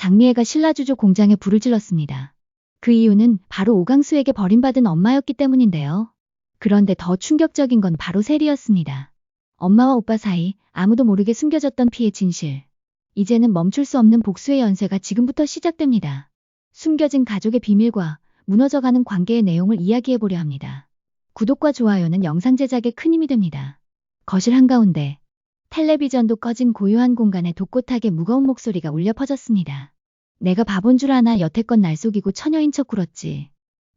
장미애가 신라주조 공장에 불을 질렀습니다. 그 이유는 바로 오강수에게 버림받은 엄마였기 때문인데요. 그런데 더 충격적인 건 바로 세리였습니다. 엄마와 오빠 사이 아무도 모르게 숨겨졌던 피해 진실. 이제는 멈출 수 없는 복수의 연쇄가 지금부터 시작됩니다. 숨겨진 가족의 비밀과 무너져가는 관계의 내용을 이야기해보려 합니다. 구독과 좋아요는 영상 제작에 큰 힘이 됩니다. 거실 한가운데 텔레비전도 꺼진 고요한 공간에 독고하게 무거운 목소리가 울려 퍼졌습니다. 내가 바본 줄 아나 여태껏 날 속이고 처녀인 척 굴었지.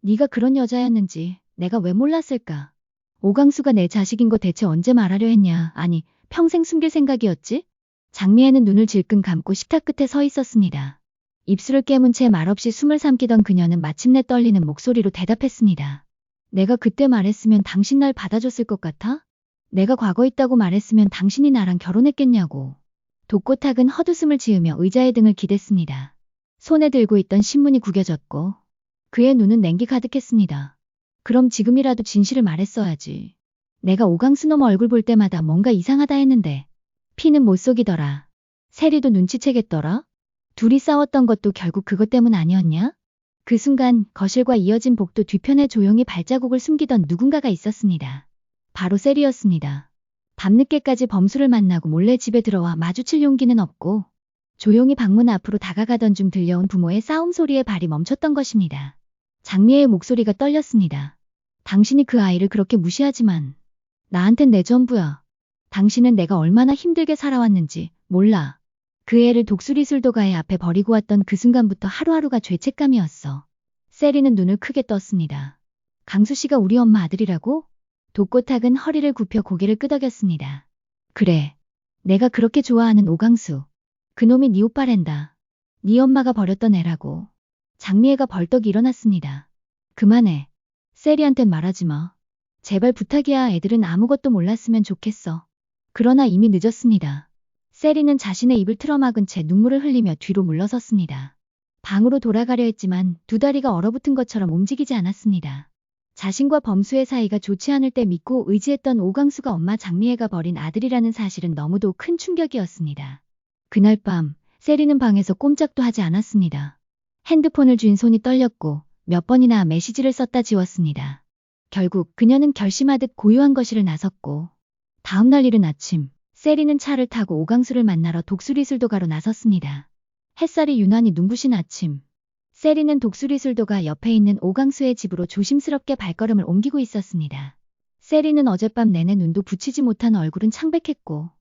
네가 그런 여자였는지 내가 왜 몰랐을까. 오강수가 내 자식인 거 대체 언제 말하려 했냐. 아니, 평생 숨길 생각이었지? 장미애는 눈을 질끈 감고 식탁 끝에 서 있었습니다. 입술을 깨문 채 말없이 숨을 삼키던 그녀는 마침내 떨리는 목소리로 대답했습니다. 내가 그때 말했으면 당신 날 받아줬을 것 같아? 내가 과거 있다고 말했으면 당신이 나랑 결혼했겠냐고. 독고탁은 헛웃음을 지으며 의자에 등을 기댔습니다. 손에 들고 있던 신문이 구겨졌고 그의 눈은 냉기 가득했습니다. 그럼 지금이라도 진실을 말했어야지. 내가 오강수 놈 얼굴 볼 때마다 뭔가 이상하다 했는데 피는 못 속이더라. 세리도 눈치채겠더라. 둘이 싸웠던 것도 결국 그것 때문 아니었냐? 그 순간 거실과 이어진 복도 뒤편에 조용히 발자국을 숨기던 누군가가 있었습니다. 바로 세리였습니다. 밤늦게까지 범수를 만나고 몰래 집에 들어와 마주칠 용기는 없고 조용히 방문 앞으로 다가가던 중 들려온 부모의 싸움 소리에 발이 멈췄던 것입니다. 장미애의 목소리가 떨렸습니다. 당신이 그 아이를 그렇게 무시하지만 나한텐 내 전부야. 당신은 내가 얼마나 힘들게 살아왔는지 몰라. 그 애를 독수리술도가의 앞에 버리고 왔던 그 순간부터 하루하루가 죄책감이었어. 세리는 눈을 크게 떴습니다. 강수씨가 우리 엄마 아들이라고? 독고탁은 허리를 굽혀 고개를 끄덕였습니다. 그래. 내가 그렇게 좋아하는 오강수. 그놈이 네 오빠랜다. 네 엄마가 버렸던 애라고. 장미애가 벌떡 일어났습니다. 그만해. 세리한텐 말하지 마. 제발 부탁이야. 애들은 아무것도 몰랐으면 좋겠어. 그러나 이미 늦었습니다. 세리는 자신의 입을 틀어막은 채 눈물을 흘리며 뒤로 물러섰습니다. 방으로 돌아가려 했지만 두 다리가 얼어붙은 것처럼 움직이지 않았습니다. 자신과 범수의 사이가 좋지 않을 때 믿고 의지했던 오강수가 엄마 장미애가 버린 아들이라는 사실은 너무도 큰 충격이었습니다. 그날 밤 세리는 방에서 꼼짝도 하지 않았습니다. 핸드폰을 쥔 손이 떨렸고 몇 번이나 메시지를 썼다 지웠습니다. 결국 그녀는 결심하듯 고요한 거실을 나섰고 다음날 이른 아침 세리는 차를 타고 오강수를 만나러 독수리술도가로 나섰습니다. 햇살이 유난히 눈부신 아침. 세리는 독수리술도가 옆에 있는 오강수의 집으로 조심스럽게 발걸음을 옮기고 있었습니다. 세리는 어젯밤 내내 눈도 붙이지 못한 얼굴은 창백했고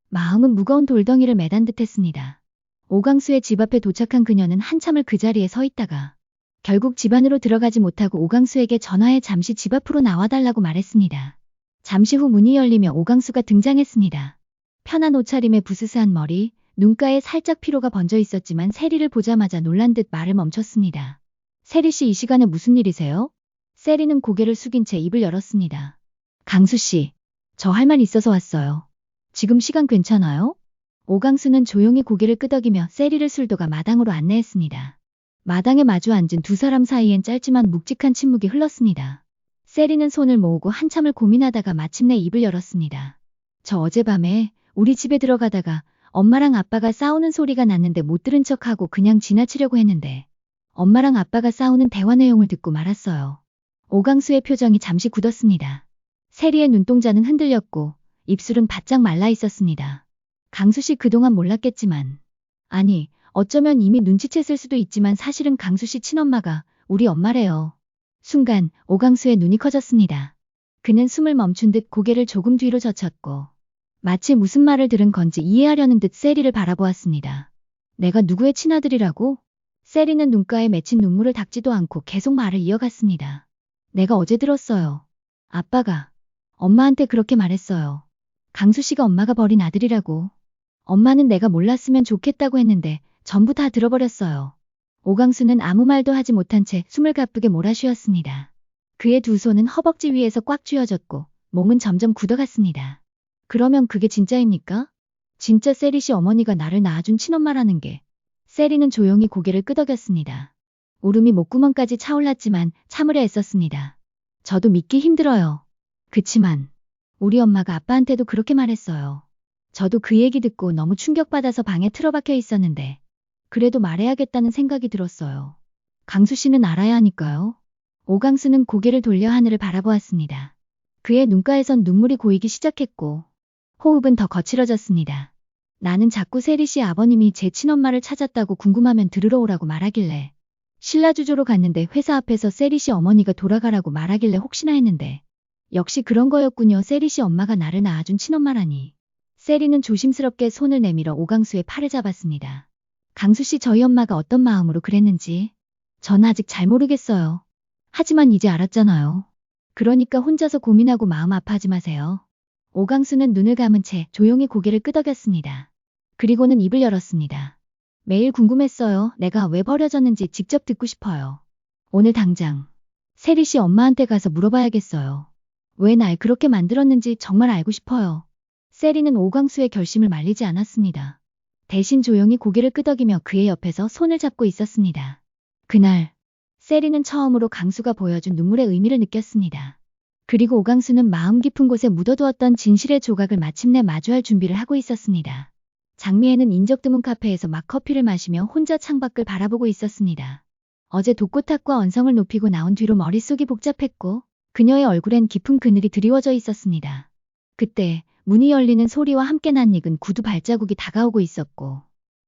마음은 무거운 돌덩이를 매단 듯했습니다. 오강수의 집 앞에 도착한 그녀는 한참을 그 자리에 서 있다가 결국 집 안으로 들어가지 못하고 오강수에게 전화해 잠시 집 앞으로 나와달라고 말했습니다. 잠시 후 문이 열리며 오강수가 등장했습니다. 편한 옷차림에 부스스한 머리, 눈가에 살짝 피로가 번져 있었지만 세리를 보자마자 놀란 듯 말을 멈췄습니다. 세리씨, 이 시간에 무슨 일이세요? 세리는 고개를 숙인 채 입을 열었습니다. 강수씨, 저 할 말 있어서 왔어요. 지금 시간 괜찮아요? 오강수는 조용히 고개를 끄덕이며 세리를 술도가 마당으로 안내했습니다. 마당에 마주 앉은 두 사람 사이엔 짧지만 묵직한 침묵이 흘렀습니다. 세리는 손을 모으고 한참을 고민하다가 마침내 입을 열었습니다. 저 어젯밤에 우리 집에 들어가다가 엄마랑 아빠가 싸우는 소리가 났는데 못 들은 척하고 그냥 지나치려고 했는데 엄마랑 아빠가 싸우는 대화 내용을 듣고 말았어요. 오강수의 표정이 잠시 굳었습니다. 세리의 눈동자는 흔들렸고 입술은 바짝 말라 있었습니다. 강수씨, 그동안 몰랐겠지만, 아니 어쩌면 이미 눈치챘을 수도 있지만 사실은 강수씨 친엄마가 우리 엄마래요. 순간 오강수의 눈이 커졌습니다. 그는 숨을 멈춘 듯 고개를 조금 뒤로 젖혔고 마치 무슨 말을 들은 건지 이해하려는 듯 세리를 바라보았습니다. 내가 누구의 친아들이라고? 세리는 눈가에 맺힌 눈물을 닦지도 않고 계속 말을 이어갔습니다. 내가 어제 들었어요. 아빠가 엄마한테 그렇게 말했어요. 강수씨가 엄마가 버린 아들이라고. 엄마는 내가 몰랐으면 좋겠다고 했는데 전부 다 들어버렸어요. 오강수는 아무 말도 하지 못한 채 숨을 가쁘게 몰아쉬었습니다. 그의 두 손은 허벅지 위에서 꽉 쥐어졌고 몸은 점점 굳어갔습니다. 그러면 그게 진짜입니까? 진짜 세리씨 어머니가 나를 낳아준 친엄마라는 게. 세리는 조용히 고개를 끄덕였습니다. 울음이 목구멍까지 차올랐지만 참으려 애썼습니다. 저도 믿기 힘들어요. 그치만 우리 엄마가 아빠한테도 그렇게 말했어요. 저도 그 얘기 듣고 너무 충격받아서 방에 틀어박혀 있었는데 그래도 말해야겠다는 생각이 들었어요. 강수 씨는 알아야 하니까요. 오강수는 고개를 돌려 하늘을 바라보았습니다. 그의 눈가에선 눈물이 고이기 시작했고 호흡은 더 거칠어졌습니다. 나는 자꾸 세리 씨 아버님이 제 친엄마를 찾았다고 궁금하면 들으러 오라고 말하길래 신라주조로 갔는데 회사 앞에서 세리 씨 어머니가 돌아가라고 말하길래 혹시나 했는데 역시 그런 거였군요. 세리 씨 엄마가 나를 낳아준 친엄마라니. 세리는 조심스럽게 손을 내밀어 오강수의 팔을 잡았습니다. 강수 씨 저희 엄마가 어떤 마음으로 그랬는지 전 아직 잘 모르겠어요. 하지만 이제 알았잖아요. 그러니까 혼자서 고민하고 마음 아파하지 마세요. 오강수는 눈을 감은 채 조용히 고개를 끄덕였습니다. 그리고는 입을 열었습니다. 매일 궁금했어요. 내가 왜 버려졌는지 직접 듣고 싶어요. 오늘 당장 세리 씨 엄마한테 가서 물어봐야겠어요. 왜 날 그렇게 만들었는지 정말 알고 싶어요. 세리는 오강수의 결심을 말리지 않았습니다. 대신 조용히 고개를 끄덕이며 그의 옆에서 손을 잡고 있었습니다. 그날 세리는 처음으로 강수가 보여준 눈물의 의미를 느꼈습니다. 그리고 오강수는 마음 깊은 곳에 묻어두었던 진실의 조각을 마침내 마주할 준비를 하고 있었습니다. 장미애는 인적 드문 카페에서 막 커피를 마시며 혼자 창밖을 바라보고 있었습니다. 어제 독고탁과 언성을 높이고 나온 뒤로 머릿속이 복잡했고 그녀의 얼굴엔 깊은 그늘이 드리워져 있었습니다. 그때 문이 열리는 소리와 함께 낯익은 구두 발자국이 다가오고 있었고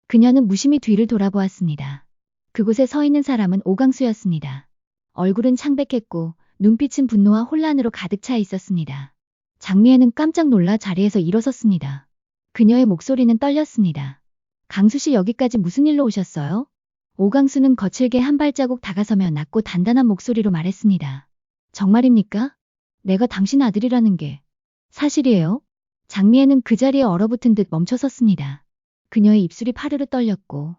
그녀는 무심히 뒤를 돌아보았습니다. 그곳에 서 있는 사람은 오강수였습니다. 얼굴은 창백했고 눈빛은 분노와 혼란으로 가득 차 있었습니다. 장미애는 깜짝 놀라 자리에서 일어섰습니다. 그녀의 목소리는 떨렸습니다. 강수 씨 여기까지 무슨 일로 오셨어요? 오강수는 거칠게 한 발자국 다가서며 낮고 단단한 목소리로 말했습니다. 정말입니까? 내가 당신 아들이라는 게 사실이에요? 장미애는 그 자리에 얼어붙은 듯 멈춰섰습니다. 그녀의 입술이 파르르 떨렸고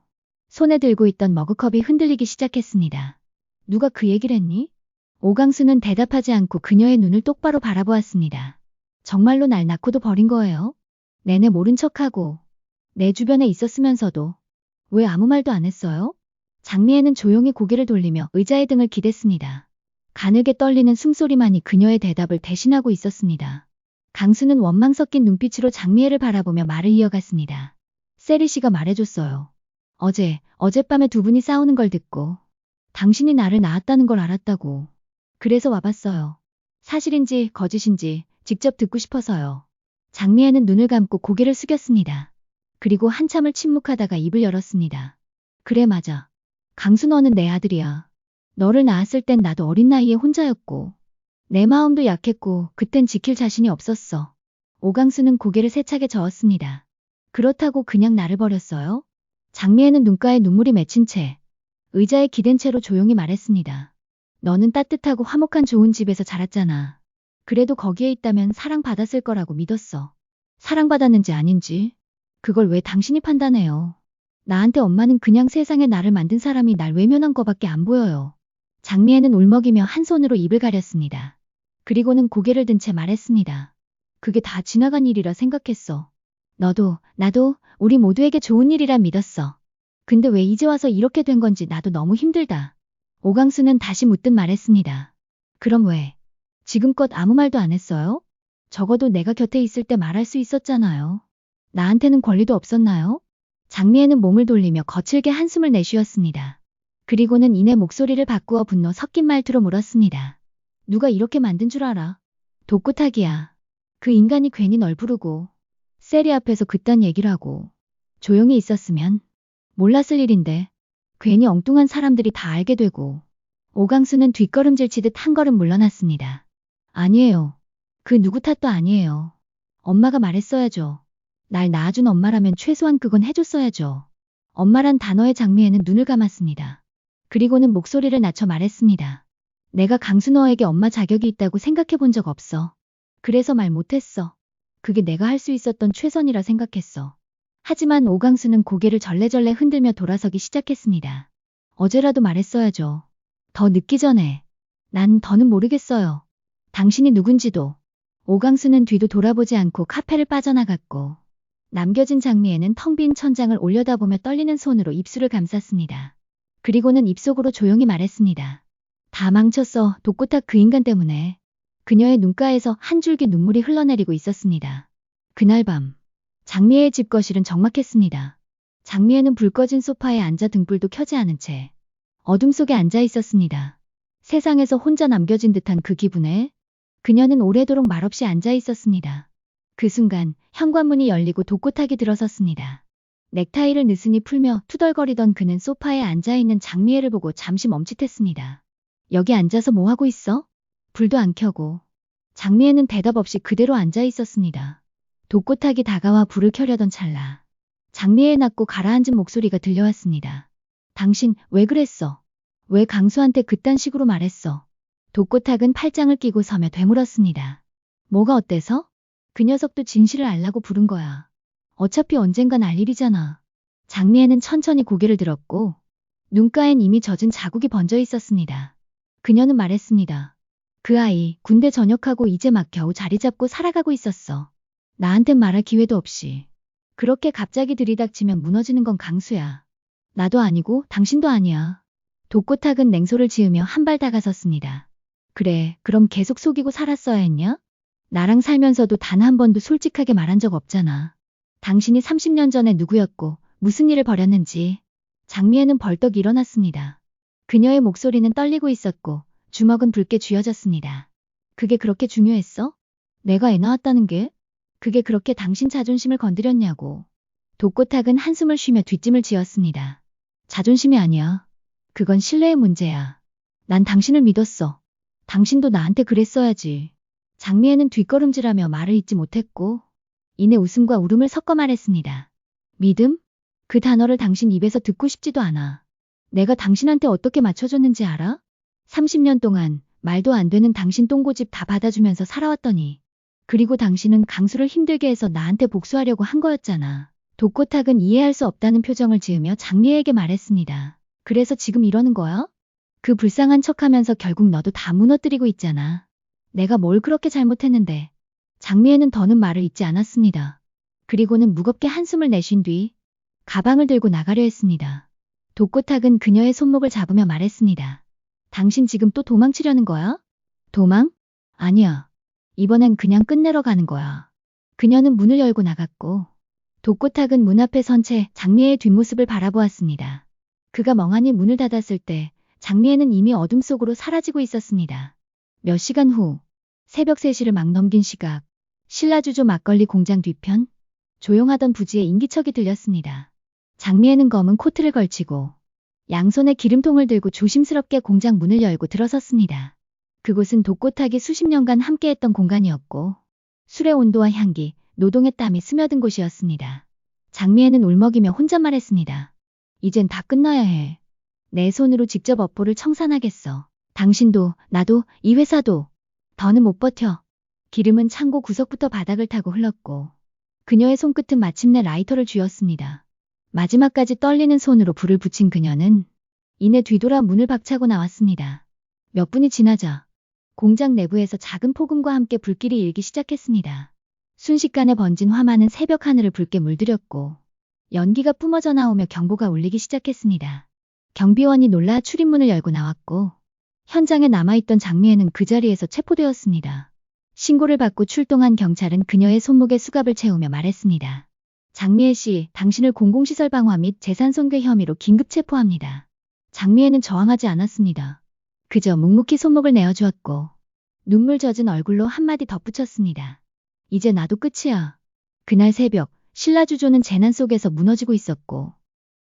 손에 들고 있던 머그컵이 흔들리기 시작했습니다. 누가 그 얘기를 했니? 오강수는 대답하지 않고 그녀의 눈을 똑바로 바라보았습니다. 정말로 날 낳고도 버린 거예요? 내내 모른 척하고 내 주변에 있었으면서도 왜 아무 말도 안 했어요? 장미애는 조용히 고개를 돌리며 의자의 등을 기댔습니다. 가늘게 떨리는 숨소리만이 그녀의 대답을 대신하고 있었습니다. 강수는 원망 섞인 눈빛으로 장미애를 바라보며 말을 이어갔습니다. 세리 씨가 말해줬어요. 어젯밤에 두 분이 싸우는 걸 듣고 당신이 나를 낳았다는 걸 알았다고. 그래서 와봤어요. 사실인지 거짓인지 직접 듣고 싶어서요. 장미애는 눈을 감고 고개를 숙였습니다. 그리고 한참을 침묵하다가 입을 열었습니다. 그래 맞아. 강수 너는 내 아들이야. 너를 낳았을 땐 나도 어린 나이에 혼자였고 내 마음도 약했고 그땐 지킬 자신이 없었어. 오강수는 고개를 세차게 저었습니다. 그렇다고 그냥 나를 버렸어요? 장미애는 눈가에 눈물이 맺힌 채 의자에 기댄 채로 조용히 말했습니다. 너는 따뜻하고 화목한 좋은 집에서 자랐잖아. 그래도 거기에 있다면 사랑받았을 거라고 믿었어. 사랑받았는지 아닌지 그걸 왜 당신이 판단해요. 나한테 엄마는 그냥 세상에 나를 만든 사람이 날 외면한 거밖에 안 보여요. 장미애는 울먹이며 한 손으로 입을 가렸습니다. 그리고는 고개를 든 채 말했습니다. 그게 다 지나간 일이라 생각했어. 너도 나도 우리 모두에게 좋은 일이라 믿었어. 근데 왜 이제 와서 이렇게 된 건지 나도 너무 힘들다. 오강수는 다시 묻듯 말했습니다. 그럼 왜? 지금껏 아무 말도 안 했어요? 적어도 내가 곁에 있을 때 말할 수 있었잖아요. 나한테는 권리도 없었나요? 장미애는 몸을 돌리며 거칠게 한숨을 내쉬었습니다. 그리고는 이내 목소리를 바꾸어 분노 섞인 말투로 물었습니다. 누가 이렇게 만든 줄 알아? 독고탁이야. 그 인간이 괜히 널 부르고 세리 앞에서 그딴 얘기를 하고 조용히 있었으면 몰랐을 일인데 괜히 엉뚱한 사람들이 다 알게 되고. 오강수는 뒷걸음질 치듯 한 걸음 물러났습니다. 아니에요. 그 누구 탓도 아니에요. 엄마가 말했어야죠. 날 낳아준 엄마라면 최소한 그건 해줬어야죠. 엄마란 단어에 장미애는 눈을 감았습니다. 그리고는 목소리를 낮춰 말했습니다. 내가 강수 너에게 엄마 자격이 있다고 생각해 본 적 없어. 그래서 말 못했어. 그게 내가 할 수 있었던 최선이라 생각했어. 하지만 오강수는 고개를 절레절레 흔들며 돌아서기 시작했습니다. 어제라도 말했어야죠. 더 늦기 전에. 난 더는 모르겠어요. 당신이 누군지도. 오강수는 뒤도 돌아보지 않고 카페를 빠져나갔고 남겨진 장미애는 텅 빈 천장을 올려다보며 떨리는 손으로 입술을 감쌌습니다. 그리고는 입속으로 조용히 말했습니다. 다 망쳤어. 독고탁 그 인간 때문에. 그녀의 눈가에서 한 줄기 눈물이 흘러내리고 있었습니다. 그날 밤 장미애의 집 거실은 적막했습니다. 장미애는 불 꺼진 소파에 앉아 등불도 켜지 않은 채 어둠 속에 앉아 있었습니다. 세상에서 혼자 남겨진 듯한 그 기분에 그녀는 오래도록 말없이 앉아 있었습니다. 그 순간 현관문이 열리고 독고탁이 들어섰습니다. 넥타이를 느슨히 풀며 투덜거리던 그는 소파에 앉아있는 장미애를 보고 잠시 멈칫했습니다. 여기 앉아서 뭐 하고 있어? 불도 안 켜고. 장미애는 대답 없이 그대로 앉아 있었습니다. 독고탁이 다가와 불을 켜려던 찰나 장미애의 낮고 가라앉은 목소리가 들려왔습니다. 당신 왜 그랬어? 왜 강수한테 그딴 식으로 말했어? 독고탁은 팔짱을 끼고 서며 되물었습니다. 뭐가 어때서? 그 녀석도 진실을 알라고 부른 거야. 어차피 언젠간 알 일이잖아. 장미애는 천천히 고개를 들었고 눈가엔 이미 젖은 자국이 번져 있었습니다. 그녀는 말했습니다. 그 아이 군대 전역하고 이제 막 겨우 자리 잡고 살아가고 있었어. 나한텐 말할 기회도 없이. 그렇게 갑자기 들이닥치면 무너지는 건 강수야. 나도 아니고 당신도 아니야. 독고탁은 냉소를 지으며 한 발 다가섰습니다. 그래, 그럼 계속 속이고 살았어야 했냐? 나랑 살면서도 단 한 번도 솔직하게 말한 적 없잖아. 당신이 30년 전에 누구였고 무슨 일을 벌였는지. 장미애는 벌떡 일어났습니다. 그녀의 목소리는 떨리고 있었고 주먹은 붉게 쥐어졌습니다. 그게 그렇게 중요했어? 내가 애 낳았다는 게? 그게 그렇게 당신 자존심을 건드렸냐고. 독고탁은 한숨을 쉬며 뒷짐을 지었습니다. 자존심이 아니야. 그건 신뢰의 문제야. 난 당신을 믿었어. 당신도 나한테 그랬어야지. 장미애는 뒷걸음질하며 말을 잇지 못했고 이내 웃음과 울음을 섞어 말했습니다. 믿음? 그 단어를 당신 입에서 듣고 싶지도 않아. 내가 당신한테 어떻게 맞춰줬는지 알아? 30년 동안 말도 안 되는 당신 똥고집 다 받아주면서 살아왔더니 그리고 당신은 강수를 힘들게 해서 나한테 복수하려고 한 거였잖아. 독고탁은 이해할 수 없다는 표정을 지으며 장미애에게 말했습니다. 그래서 지금 이러는 거야? 그 불쌍한 척하면서 결국 너도 다 무너뜨리고 있잖아. 내가 뭘 그렇게 잘못했는데. 장미애는 더는 말을 잇지 않았습니다. 그리고는 무겁게 한숨을 내쉰 뒤 가방을 들고 나가려 했습니다. 독고탁은 그녀의 손목을 잡으며 말했습니다. 당신 지금 또 도망치려는 거야? 도망? 아니야. 이번엔 그냥 끝내러 가는 거야. 그녀는 문을 열고 나갔고 독고탁은 문 앞에 선 채 장미애의 뒷모습을 바라보았습니다. 그가 멍하니 문을 닫았을 때 장미애는 이미 어둠 속으로 사라지고 있었습니다. 몇 시간 후 새벽 3시를 막 넘긴 시각 신라주조 막걸리 공장 뒤편 조용하던 부지에 인기척이 들렸습니다. 장미애는 검은 코트를 걸치고 양손에 기름통을 들고 조심스럽게 공장 문을 열고 들어섰습니다. 그곳은 독고탁이 수십 년간 함께했던 공간이었고 술의 온도와 향기, 노동의 땀이 스며든 곳이었습니다. 장미애는 울먹이며 혼잣말했습니다. 이젠 다 끝나야 해. 내 손으로 직접 업보를 청산하겠어. 당신도, 나도, 이 회사도. 더는 못 버텨. 기름은 창고 구석부터 바닥을 타고 흘렀고 그녀의 손끝은 마침내 라이터를 쥐었습니다. 마지막까지 떨리는 손으로 불을 붙인 그녀는 이내 뒤돌아 문을 박차고 나왔습니다. 몇 분이 지나자 공장 내부에서 작은 폭음과 함께 불길이 일기 시작했습니다. 순식간에 번진 화만은 새벽 하늘을 붉게 물들였고 연기가 뿜어져 나오며 경보가 울리기 시작했습니다. 경비원이 놀라 출입문을 열고 나왔고 현장에 남아있던 장미애는 그 자리에서 체포되었습니다. 신고를 받고 출동한 경찰은 그녀의 손목에 수갑을 채우며 말했습니다. 장미애 씨, 당신을 공공시설 방화 및 재산 손괴 혐의로 긴급 체포합니다. 장미애는 저항하지 않았습니다. 그저 묵묵히 손목을 내어주었고 눈물 젖은 얼굴로 한마디 덧붙였습니다. 이제 나도 끝이야. 그날 새벽 신라주조는 재난 속에서 무너지고 있었고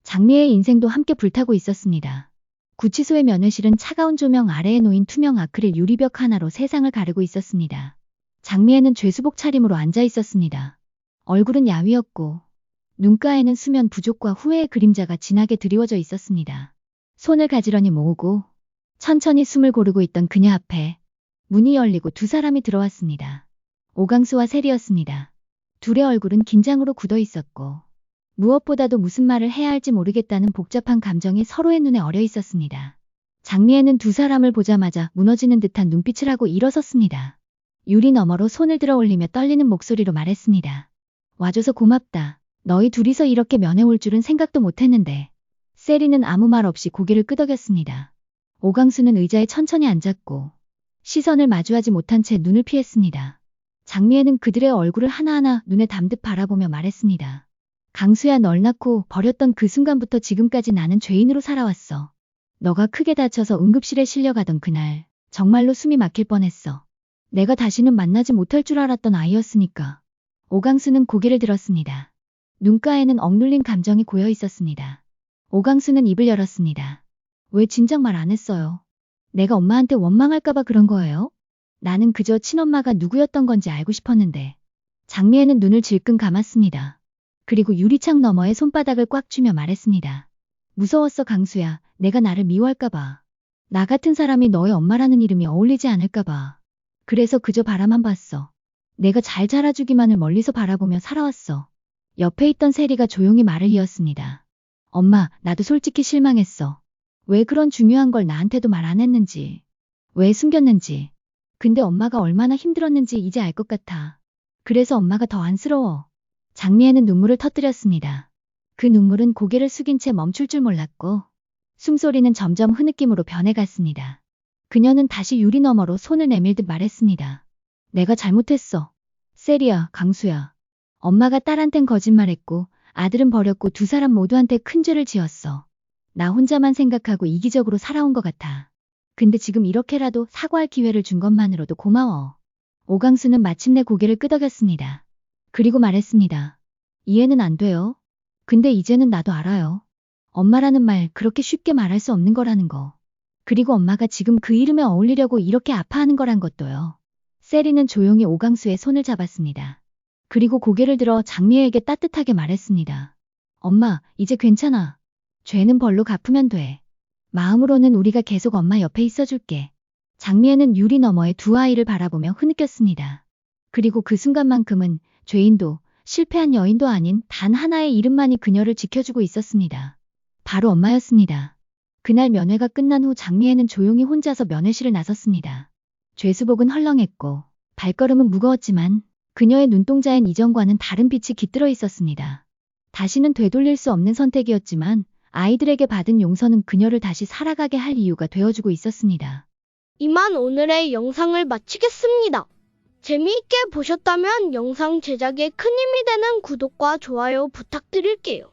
장미애의 인생도 함께 불타고 있었습니다. 구치소의 면회실은 차가운 조명 아래에 놓인 투명 아크릴 유리벽 하나로 세상을 가르고 있었습니다. 장미애는 죄수복 차림으로 앉아 있었습니다. 얼굴은 야위었고 눈가에는 수면 부족과 후회의 그림자가 진하게 드리워져 있었습니다. 손을 가지런히 모으고 천천히 숨을 고르고 있던 그녀 앞에 문이 열리고 두 사람이 들어왔습니다. 오강수와 세리였습니다. 둘의 얼굴은 긴장으로 굳어 있었고 무엇보다도 무슨 말을 해야 할지 모르겠다는 복잡한 감정이 서로의 눈에 어려 있었습니다. 장미애는 두 사람을 보자마자 무너지는 듯한 눈빛을 하고 일어섰습니다. 유리 너머로 손을 들어 올리며 떨리는 목소리로 말했습니다. 와줘서 고맙다. 너희 둘이서 이렇게 면회 올 줄은 생각도 못했는데. 세리는 아무 말 없이 고개를 끄덕였습니다. 오강수는 의자에 천천히 앉았고 시선을 마주하지 못한 채 눈을 피했습니다. 장미애는 그들의 얼굴을 하나하나 눈에 담듯 바라보며 말했습니다. 강수야, 널 낳고 버렸던 그 순간부터 지금까지 나는 죄인으로 살아왔어. 너가 크게 다쳐서 응급실에 실려가던 그날 정말로 숨이 막힐 뻔했어. 내가 다시는 만나지 못할 줄 알았던 아이였으니까. 오강수는 고개를 들었습니다. 눈가에는 억눌린 감정이 고여 있었습니다. 오강수는 입을 열었습니다. 왜 진작 말 안 했어요? 내가 엄마한테 원망할까봐 그런 거예요? 나는 그저 친엄마가 누구였던 건지 알고 싶었는데. 장미애는 눈을 질끈 감았습니다. 그리고 유리창 너머에 손바닥을 꽉 쥐며 말했습니다. 무서웠어, 강수야. 내가 나를 미워할까봐. 나 같은 사람이 너의 엄마라는 이름이 어울리지 않을까봐. 그래서 그저 바라만 봤어. 내가 잘 자라주기만을 멀리서 바라보며 살아왔어. 옆에 있던 세리가 조용히 말을 이었습니다. 엄마, 나도 솔직히 실망했어. 왜 그런 중요한 걸 나한테도 말 안 했는지. 왜 숨겼는지. 근데 엄마가 얼마나 힘들었는지 이제 알 것 같아. 그래서 엄마가 더 안쓰러워. 장미애는 눈물을 터뜨렸습니다. 그 눈물은 고개를 숙인 채 멈출 줄 몰랐고 숨소리는 점점 흐느낌으로 변해갔습니다. 그녀는 다시 유리 너머로 손을 내밀듯 말했습니다. 내가 잘못했어. 세리야, 강수야. 엄마가 딸한텐 거짓말했고 아들은 버렸고 두 사람 모두한테 큰 죄를 지었어. 나 혼자만 생각하고 이기적으로 살아온 것 같아. 근데 지금 이렇게라도 사과할 기회를 준 것만으로도 고마워. 오강수는 마침내 고개를 끄덕였습니다. 그리고 말했습니다. 이해는 안 돼요. 근데 이제는 나도 알아요. 엄마라는 말 그렇게 쉽게 말할 수 없는 거라는 거. 그리고 엄마가 지금 그 이름에 어울리려고 이렇게 아파하는 거란 것도요. 세리는 조용히 오강수의 손을 잡았습니다. 그리고 고개를 들어 장미애에게 따뜻하게 말했습니다. 엄마, 이제 괜찮아. 죄는 벌로 갚으면 돼. 마음으로는 우리가 계속 엄마 옆에 있어줄게. 장미애는 유리 너머의 두 아이를 바라보며 흐느꼈습니다. 그리고 그 순간만큼은 죄인도 실패한 여인도 아닌 단 하나의 이름만이 그녀를 지켜주고 있었습니다. 바로 엄마였습니다. 그날 면회가 끝난 후 장미애는 조용히 혼자서 면회실을 나섰습니다. 죄수복은 헐렁했고 발걸음은 무거웠지만 그녀의 눈동자엔 이전과는 다른 빛이 깃들어 있었습니다. 다시는 되돌릴 수 없는 선택이었지만 아이들에게 받은 용서는 그녀를 다시 살아가게 할 이유가 되어주고 있었습니다. 이만 오늘의 영상을 마치겠습니다. 재미있게 보셨다면 영상 제작에 큰 힘이 되는 구독과 좋아요 부탁드릴게요.